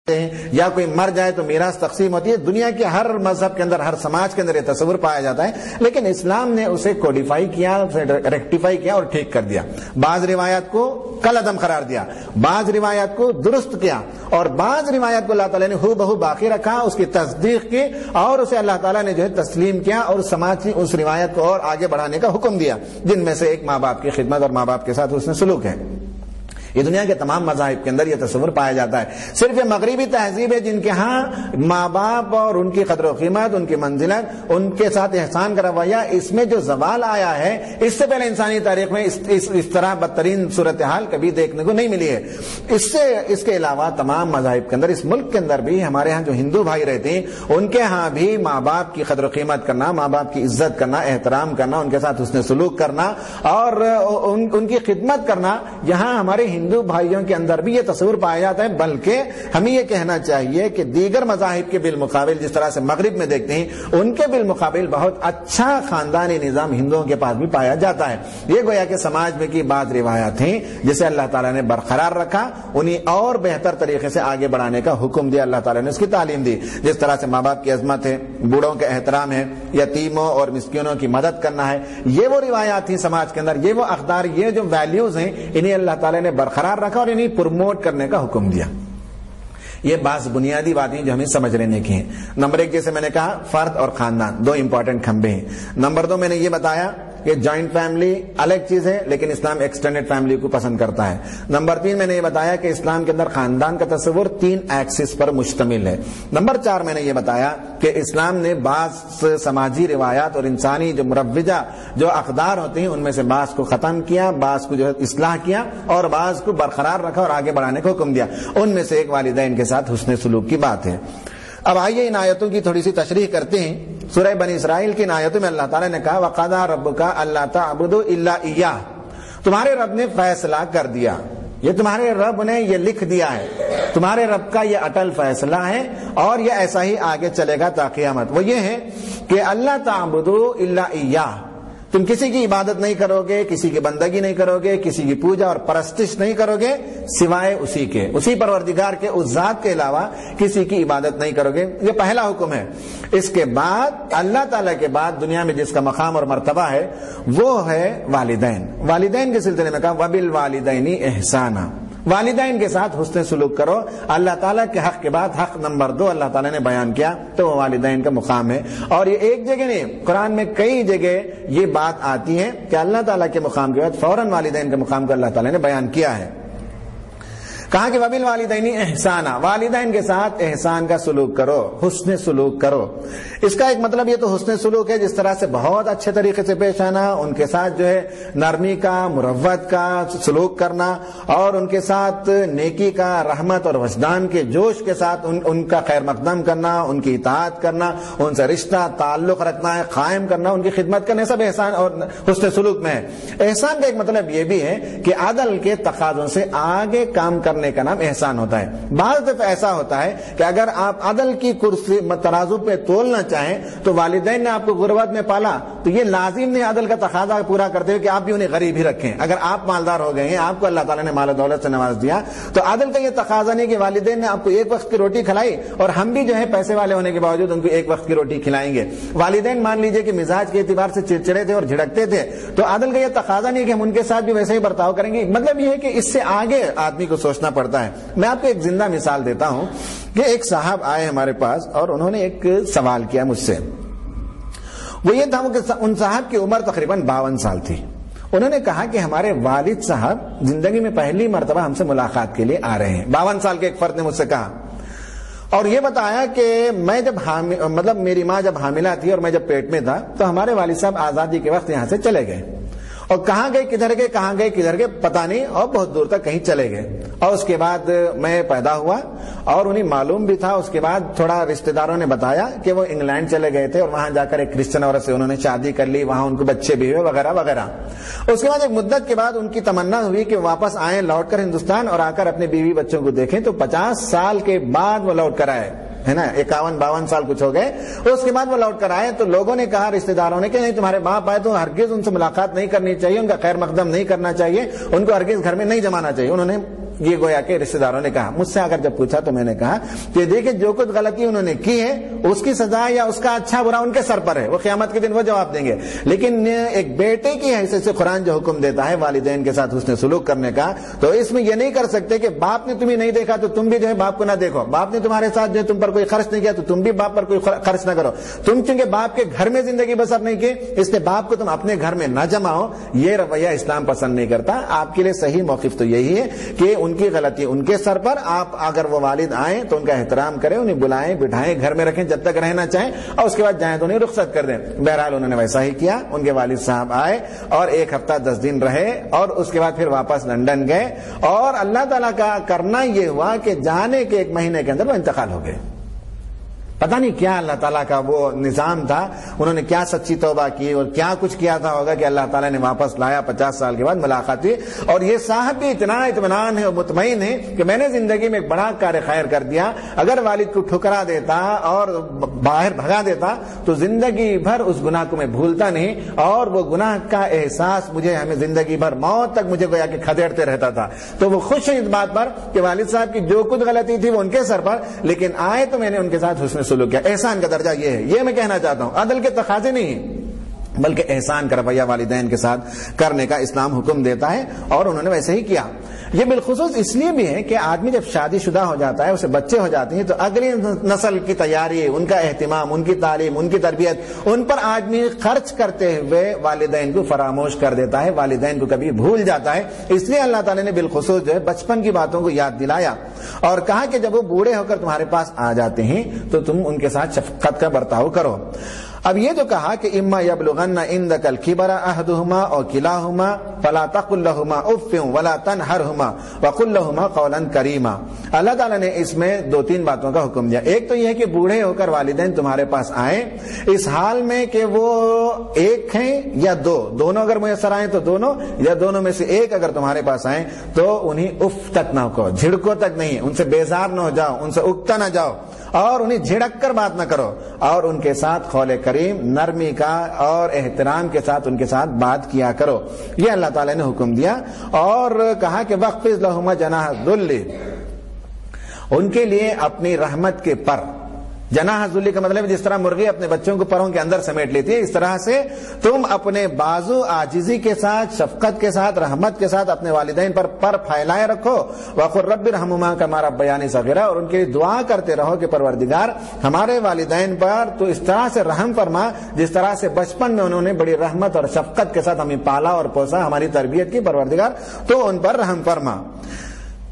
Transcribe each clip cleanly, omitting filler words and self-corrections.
یا کوئی مر جائے تو میراث تقسیم ہوتی ہے. دنیا کے ہر مذہب کے اندر، ہر سماج کے اندر یہ تصور پایا جاتا ہے، لیکن اسلام نے اسے کوڈیفائی کیا، اسے ریکٹیفائی کیا اور ٹھیک کر دیا. بعض روایات کو کل عدم قرار دیا، بعض روایات کو درست کیا، اور بعض روایات کو اللہ تعالیٰ نے ہو بہو باقی رکھا، اس کی تصدیق کی، اور اسے اللہ تعالیٰ نے جو ہے تسلیم کیا، اور سماج کی اس روایت کو اور آگے بڑھانے کا حکم دیا، جن میں سے ایک ماں باپ کی خدمت اور ماں باپ کے ساتھ حسن سلوک ہے. یہ دنیا کے تمام مذاہب کے اندر یہ تصور پایا جاتا ہے. صرف یہ مغربی تہذیب ہے جن کے ہاں ماں باپ اور ان کی قدر و قیمت، ان کی منزلت، ان کے ساتھ احسان کا رویہ، اس میں جو زوال آیا ہے، اس سے پہلے انسانی تاریخ میں اس طرح بدترین صورتحال کبھی دیکھنے کو نہیں ملی ہے. اس کے علاوہ تمام مذاہب کے اندر، اس ملک کے اندر بھی ہمارے ہاں جو ہندو بھائی رہتے ہیں، ان کے ہاں بھی ماں باپ کی قدر و قیمت کرنا، ماں باپ کی عزت کرنا، احترام کرنا، ان کے ساتھ حسن سلوک کرنا اور ان کی خدمت کرنا، یہاں ہمارے ہندو بھائیوں کے اندر بھی یہ تصور پایا جاتا ہے. بلکہ ہمیں یہ کہنا چاہیے کہ دیگر مذاہب کے بالمقابل، جس طرح سے مغرب میں دیکھتے ہیں، ان کے بالمقابل بہت اچھا خاندانی نظام ہندوؤں کے پاس بھی پایا جاتا ہے. یہ گویا کہ سماج میں کی بعض روایات ہیں جسے اللہ تعالیٰ نے برقرار رکھا، انہیں اور بہتر طریقے سے آگے بڑھانے کا حکم دیا. اللہ تعالیٰ نے اس کی تعلیم دی، جس طرح سے ماں باپ کی عظمت ہے، بوڑھوں کا احترام ہے، یتیموں اور مسکینوں کی مدد کرنا ہے. یہ وہ روایات ہیں سماج کے اندر، یہ وہ اقدار، یہ جو ویلیوز ہیں، انہیں اللہ تعالیٰ نے برقرار رکھا اور انہیں پروموٹ کرنے کا حکم دیا. یہ بعض بنیادی باتیں جو ہمیں سمجھ لینے کی ہیں. نمبر 1 جیسے میں نے کہا، فرد اور خاندان دو امپورٹنٹ کھمبے ہیں. نمبر 2 میں نے یہ بتایا کہ جوائنٹ فیملی الگ چیز ہے، لیکن اسلام ایکسٹینڈڈ فیملی کو پسند کرتا ہے. نمبر 3 میں نے یہ بتایا کہ اسلام کے اندر خاندان کا تصور 3 ایکسس پر مشتمل ہے. نمبر 4 میں نے یہ بتایا کہ اسلام نے بعض سماجی روایات اور انسانی جو مروجہ جو اقدار ہوتے ہیں، ان میں سے بعض کو ختم کیا، بعض کو جو ہے اصلاح کیا، اور بعض کو برقرار رکھا اور آگے بڑھانے کا حکم دیا. ان میں سے ایک والدین کے ساتھ حسن سلوک کی بات ہے. اب آئیے ان آیتوں کی تھوڑی سی تشریح کرتے ہیں. سورہ بنی اسرائیل کی ان آیتوں میں اللہ تعالیٰ نے کہا وَقَضَىٰ رَبُّكَ أَلَّا تَعْبُدُوا إِلَّا إِيَّاهُ، تمہارے رب نے فیصلہ کر دیا. یہ تمہارے رب نے یہ لکھ دیا ہے، تمہارے رب کا یہ اٹل فیصلہ ہے، اور یہ ایسا ہی آگے چلے گا تا قیامت. وہ یہ ہے کہ اللہ تعبدوا الا ایاہ، تم کسی کی عبادت نہیں کرو گے، کسی کی بندگی نہیں کرو گے، کسی کی پوجا اور پرستش نہیں کرو گے سوائے اسی کے، اسی پروردگار کے، اس ذات کے علاوہ کسی کی عبادت نہیں کرو گے. یہ پہلا حکم ہے. اس کے بعد اللہ تعالیٰ کے بعد دنیا میں جس کا مقام اور مرتبہ ہے وہ ہے والدین. والدین کے سلسلے میں کہا وبالوالدین احسانا، والدین کے ساتھ حسن سلوک کرو. اللہ تعالیٰ کے حق کے بعد حق نمبر 2 اللہ تعالیٰ نے بیان کیا، تو وہ والدین کا مقام ہے. اور یہ ایک جگہ نہیں، قرآن میں کئی جگہ یہ بات آتی ہے کہ اللہ تعالیٰ کے مقام کے بعد فوراً والدین کے مقام کو اللہ تعالیٰ نے بیان کیا ہے. کہا کہ وبالوالدین احسانا، والدین کے ساتھ احسان کا سلوک کرو، حسن سلوک کرو. اس کا ایک مطلب یہ تو حسن سلوک ہے، جس طرح سے بہت اچھے طریقے سے پیش آنا، ان کے ساتھ جو ہے نرمی کا، مروت کا سلوک کرنا، اور ان کے ساتھ نیکی کا، رحمت اور وجدان کے جوش کے ساتھ ان کا خیر مقدم کرنا، ان کی اطاعت کرنا، ان سے رشتہ تعلق رکھنا ہے، قائم کرنا، ان کی خدمت کرنا، سب احسان اور حسن سلوک میں ہے. احسان کا ایک مطلب یہ بھی ہے کہ عدل کے تقاضوں سے آگے کام کرنے کا نام احسان ہوتا ہے. بعض دفعہ ایسا ہوتا ہے کہ اگر آپ عدل کی کرسی ترازو پہ تولنا چاہیں تو والدین نے آپ کو غربت میں پالا، تو یہ لازم نہیں عدل کا تقاضا پورا کرتے ہوئے کہ آپ بھی انہیں غریب ہی رکھیں. اگر آپ مالدار ہو گئے ہیں، آپ کو اللہ تعالیٰ نے مال و دولت سے نواز دیا، تو عدل کا یہ تقاضا نہیں کہ والدین نے آپ کو ایک وقت کی روٹی کھلائی اور ہم بھی جو ہے پیسے والے ہونے کے باوجود ان کو ایک وقت کی روٹی کھلائیں گے. والدین مان لیجئے کہ مزاج کے اعتبار سے چڑچڑے تھے اور جھڑکتے تھے، تو عدل کا یہ تقاضا نہیں کہ ہم ان کے ساتھ بھی ویسے ہی برتاؤ کریں گے. مطلب یہ ہے کہ اس سے آگے آدمی کو سوچنا پڑتا ہے. میں آپ کو ایک زندہ مثال دیتا ہوں کہ ایک صاحب آئے ہمارے پاس اور انہوں نے ایک سوال کیا مجھ سے. وہ یہ تھا کہ ان صاحب کی عمر تقریباً 52 سال تھی. انہوں نے کہا کہ ہمارے والد صاحب زندگی میں پہلی مرتبہ ہم سے ملاقات کے لیے آ رہے ہیں. 52 سال کے ایک فرد نے مجھ سے کہا، اور یہ بتایا کہ میں جب مطلب میری ماں جب حاملہ تھی اور میں جب پیٹ میں تھا تو ہمارے والد صاحب آزادی کے وقت یہاں سے چلے گئے، اور کہاں گئے کدھر گئے کہاں گئے کدھر گئے پتہ نہیں، اور بہت دور تک کہیں چلے گئے. اور اس کے بعد میں پیدا ہوا اور انہیں معلوم بھی تھا. اس کے بعد تھوڑا رشتہ داروں نے بتایا کہ وہ انگلینڈ چلے گئے تھے اور وہاں جا کر ایک کرسچن عورت سے انہوں نے شادی کر لی، وہاں ان کو بچے بھی ہوئے وغیرہ وغیرہ. اس کے بعد ایک مدت کے بعد ان کی تمنا ہوئی کہ واپس آئیں، لوٹ کر ہندوستان اور آ کر اپنے بیوی بچوں کو دیکھیں. تو 50 سال کے بعد وہ لوٹ کر آئے، ہے نا، 51-52 سال کچھ ہو گئے. اس کے بعد وہ لوٹ کر آئے تو لوگوں نے کہا، رشتہ داروں نے، کہ نہیں تمہارے باپ آئے تو ہرگز ان سے ملاقات نہیں کرنی چاہیے، ان کا خیر مقدم نہیں کرنا چاہیے، ان کو ہرگز گھر میں نہیں جمانا چاہیے. انہوں نے یہ گویا کہ رشتہ داروں نے کہا. مجھ سے اگر جب پوچھا تو میں نے کہا کہ دیکھیں جو کچھ غلطی انہوں نے کی ہے اس کی سزا یا اس کا اچھا برا ان کے سر پر ہے, وہ قیامت کے دن وہ جواب دیں گے. لیکن ایک بیٹے کی حیثیت سے قرآن جو حکم دیتا ہے والدین کے ساتھ حسن سلوک کرنے کا, تو اس میں یہ نہیں کر سکتے کہ باپ نے تمہیں نہیں دیکھا تو تم بھی جو ہے باپ کو نہ دیکھو, باپ نے تمہارے ساتھ جو ہے تم پر کوئی خرچ نہیں کیا تو تم بھی باپ پر کوئی خرچ نہ کرو. تم چونکہ باپ کے گھر میں زندگی بسر نہیں کی اس لیے باپ کو تم اپنے گھر میں نہ جماؤ. یہ رویہ اسلام پسند نہیں کرتا. آپ کے لیے صحیح موقف تو یہی ہے کہ ان کی غلطی ان کے سر پر, آپ اگر وہ والد آئیں تو ان کا احترام کریں, انہیں بلائیں بٹھائیں, گھر میں رکھیں جب تک رہنا چاہیں, اور اس کے بعد جائیں تو انہیں رخصت کر دیں. بہرحال انہوں نے ویسا ہی کیا. ان کے والد صاحب آئے اور 1 ہفتہ 10 دن رہے اور اس کے بعد پھر واپس لندن گئے, اور اللہ تعالیٰ کا کرنا یہ ہوا کہ جانے کے 1 مہینے کے اندر وہ انتقال ہو گئے. پتہ نہیں کیا اللہ تعالیٰ کا وہ نظام تھا, انہوں نے کیا سچی توبہ کی اور کیا کچھ کیا تھا ہوگا کہ اللہ تعالیٰ نے واپس لایا. 50 سال کے بعد ملاقات ہوئی, اور یہ صاحب بھی اتنا اطمینان ہے اور مطمئن ہے کہ میں نے زندگی میں ایک بڑا کار خیر کر دیا. اگر والد کو ٹھکرا دیتا اور باہر بھگا دیتا تو زندگی بھر اس گناہ کو میں بھولتا نہیں, اور وہ گناہ کا احساس مجھے ہمیں زندگی بھر موت تک مجھے گویا کہ کھدیڑتے رہتا تھا. تو وہ خوش ہیں اس بات پر کہ والد صاحب کی جو کچھ غلطی تھی وہ ان کے سر پر, لیکن آئے تو میں نے ان کے ساتھ حسن سلوک کیا. احسان کا درجہ یہ ہے, یہ میں کہنا چاہتا ہوں. عدل کے تقاضے نہیں بلکہ احسان کا رویہ والدین کے ساتھ کرنے کا اسلام حکم دیتا ہے, اور انہوں نے ویسے ہی کیا. یہ بالخصوص اس لیے بھی ہے کہ آدمی جب شادی شدہ ہو جاتا ہے, اسے بچے ہو جاتے ہیں, تو اگلی نسل کی تیاری, ان کا اہتمام, ان کی تعلیم, ان کی تربیت, ان پر آدمی خرچ کرتے ہوئے والدین کو فراموش کر دیتا ہے, والدین کو کبھی بھول جاتا ہے. اس لیے اللہ تعالیٰ نے بالخصوص جو ہے بچپن کی باتوں کو یاد دلایا اور کہا کہ جب وہ بوڑھے ہو کر تمہارے پاس آ جاتے ہیں تو تم ان کے ساتھ شفقت کا برتاؤ کرو. اب یہ جو کہا کہ اما یبلغن عندک الکبر احدہما او کلاہما فلا تقل لہما اف ولا تنہرہما وقل لہما قولا کریما. اللہ تعالیٰ نے اس میں 2-3 باتوں کا حکم دیا. ایک تو یہ ہے کہ بوڑھے ہو کر والدین تمہارے پاس آئیں اس حال میں کہ وہ ایک ہیں یا دونوں اگر میسر آئیں تو دونوں, یا دونوں میں سے ایک اگر تمہارے پاس آئیں تو انہیں اف تک نہ کہو, جھڑکو تک نہیں, ان سے بیزار نہ ہو جاؤ, ان سے اکتا نہ جاؤ, اور انہیں جھڑک کر بات نہ کرو, اور ان کے ساتھ قول کریم نرمی کا اور احترام کے ساتھ ان کے ساتھ بات کیا کرو. یہ اللہ تعالیٰ نے حکم دیا, اور کہا کہ وَخْفِضْ لَهُمَا جَنَاحَ الذُّلِّ, ان کے لیے اپنی رحمت کے پر. جناح ذلی کا مطلب جس طرح مرغی اپنے بچوں کو پروں کے اندر سمیٹ لیتی ہے, اس طرح سے تم اپنے بازو عاجزی کے ساتھ, شفقت کے ساتھ, رحمت کے ساتھ اپنے والدین پر پھیلائے رکھو. وَقُلْ رَبِّ ارْحَمْهُمَا كَمَا رَبَّيَانِي صَغِيرًا, اور ان کے لیے دعا کرتے رہو کہ پروردگار ہمارے والدین پر تو اس طرح سے رحم فرما جس طرح سے بچپن میں انہوں نے بڑی رحمت اور شفقت کے ساتھ ہمیں پالا اور پوسا, ہماری تربیت کی, پروردگار تو ان پر رحم فرما.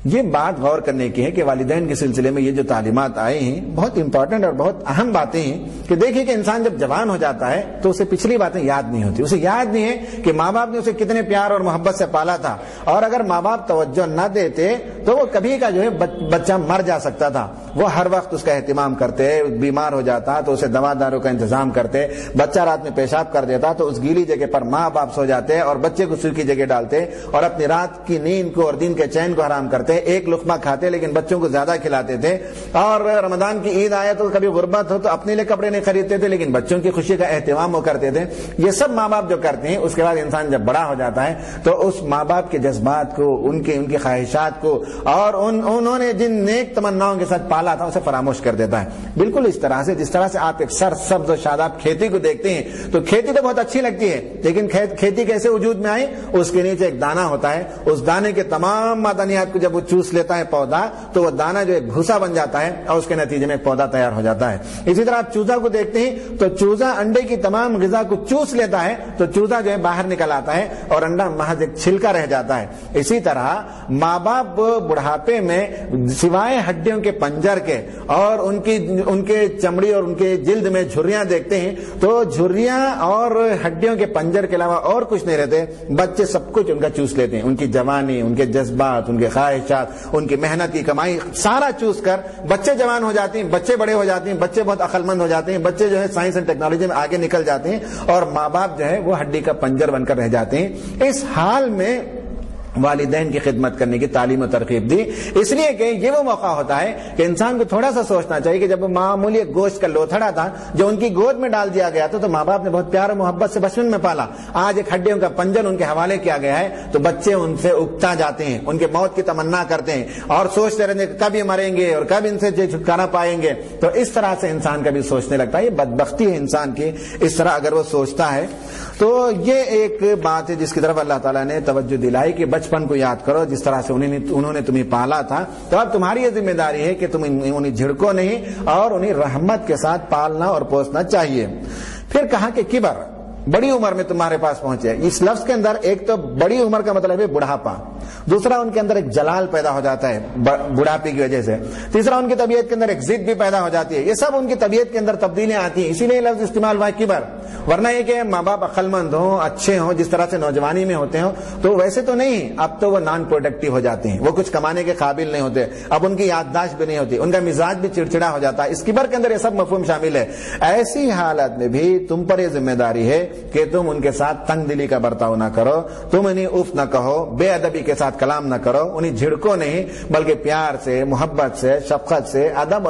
یہ بات غور کرنے کی ہے کہ والدین کے سلسلے میں یہ جو تعلیمات آئے ہیں بہت امپورٹنٹ اور بہت اہم باتیں ہیں. کہ دیکھیں کہ انسان جب جوان ہو جاتا ہے تو اسے پچھلی باتیں یاد نہیں ہوتی, اسے یاد نہیں ہے کہ ماں باپ نے اسے کتنے پیار اور محبت سے پالا تھا, اور اگر ماں باپ توجہ نہ دیتے تو وہ کبھی کا جو ہے بچہ مر جا سکتا تھا. وہ ہر وقت اس کا اہتمام کرتے, بیمار ہو جاتا تو اسے دوا دارو کا انتظام کرتے, بچہ رات میں پیشاب کر دیتا تو اس گیلی جگہ پر ماں باپ سو جاتے اور بچے کو سوکھی جگہ ڈالتے, اور اپنی رات کی نیند کو اور دن کے چین کو حرام کرتے. ایک لقمہ کھاتے لیکن بچوں کو زیادہ کھلاتے تھے, اور رمضان کی عید آئے تو کبھی غربت ہو تو اپنے لیے کپڑے نہیں خریدتے تھے لیکن بچوں کی خوشی کا اہتمام وہ کرتے تھے. یہ سب ماں باپ جو کرتے ہیں, اس کے بعد انسان جب بڑا ہو جاتا ہے تو اس ماں باپ کے جذبات کو, ان کی خواہشات کو, اور انہوں نے جن نیک تمناؤں کے ساتھ پالا تھا اسے فراموش کر دیتا ہے. بالکل اس طرح سے جس طرح سے آپ ایک سرسبز و شاداب کھیتی کو دیکھتے ہیں تو کھیتی تو بہت اچھی لگتی ہے, لیکن کھیتی کیسے وجود میں آئی, اس کے نیچے ایک دانہ ہوتا ہے, اس دانے کے تمام معدنیات کو جب وہ چوس لیتا ہے پودا تو وہ دانہ جو ایک بھوسا بن جاتا ہے اور اس کے نتیجے میں ایک پودا تیار ہو جاتا ہے. اسی طرح آپ چوزا کو دیکھتے ہیں تو چوزا انڈے کی تمام غذا کو چوس لیتا ہے تو چوزا جو ہے باہر نکل آتا ہے اور انڈا محض ایک چھلکا رہ جاتا ہے. اسی طرح ماں باپ بڑھاپے میں سوائے ہڈیوں کے پنجر کے اور ان کے چمڑی اور ان کے جلد میں جھریاں دیکھتے ہیں تو جھریاں اور ہڈیوں کے پنجر کے علاوہ اور کچھ نہیں رہتے. بچے سب کچھ ان کا چوس لیتے ہیں, ان کی جوانی, ان کے جذبات, ان کے خواہشات, ان کی محنت کی کمائی سارا چوس کر بچے جوان ہو جاتے ہیں, بچے بڑے ہو جاتے ہیں, بچے بہت عقل مند ہو جاتے ہیں, بچے جو ہے سائنس اینڈ ٹیکنالوجی میں آگے نکل جاتے ہیں, اور ماں باپ جو ہے وہ ہڈی کا پنجر بن کر رہ جاتے ہیں. اس حال میں والدین کی خدمت کرنے کی تعلیم و ترغیب دی، اس لیے کہ یہ وہ موقع ہوتا ہے کہ انسان کو تھوڑا سا سوچنا چاہیے کہ جب معمولی ایک گوشت کا لوتھڑا تھا جو ان کی گود میں ڈال دیا گیا تھا تو ماں باپ نے بہت پیار و محبت سے بچپن میں پالا، آج ایک ہڈیوں کا پنجر ان کے حوالے کیا گیا ہے تو بچے ان سے اکتا جاتے ہیں، ان کے موت کی تمنا کرتے ہیں اور سوچتے رہتے ہیں کب یہ مریں گے اور کب ان سے چھٹکارا پائیں گے۔ تو اس طرح سے انسان کبھی سوچنے لگتا ہے، یہ بدبختی ہے انسان کی، اس طرح اگر وہ سوچتا ہے۔ تو یہ ایک بات ہے جس کی طرف اللہ تعالیٰ نے توجہ دلائی کہ بچپن کو یاد کرو، جس طرح سے انہوں نے تمہیں پالا تھا، تو اب تمہاری یہ ذمہ داری ہے کہ تم انہیں جھڑکو نہیں اور انہیں رحمت کے ساتھ پالنا اور پوسنا چاہیے۔ پھر کہا کہ کبر، بڑی عمر میں تمہارے پاس پہنچے۔ اس لفظ کے اندر ایک تو بڑی عمر کا مطلب ہے بڑھاپا، دوسرا ان کے اندر ایک جلال پیدا ہو جاتا ہے بڑھاپے کی وجہ سے، تیسرا ان کی طبیعت کے اندر ایک ضد بھی پیدا ہو جاتی ہے، یہ سب ان کی طبیعت کے اندر تبدیلیاں آتی ہیں، اسی لیے لفظ استعمال ہوا کبر۔ ورنہ یہ کہ ماں باپ عقل مند ہوں، اچھے ہوں، جس طرح سے نوجوانی میں ہوتے ہوں تو ویسے تو نہیں، اب تو وہ نان پروڈکٹیو ہو جاتے ہیں، وہ کچھ کمانے کے قابل نہیں ہوتے، اب ان کی یادداشت بھی نہیں ہوتی، ان کا مزاج بھی چڑچڑا ہو جاتا ہے، اس کبر کے اندر یہ سب مفہوم شامل ہے۔ ایسی حالت میں بھی تم پر یہ ذمہ داری ہے کہ تم ان کے ساتھ تنگ دلی کا برتاؤ نہ کرو، تم انہیں اف نہ کہو، بے ادبی کے ساتھ کلام نہ کرو، انہیں جھڑکو نہیں بلکہ پیار سے، محبت سے، شفقت سے، ادب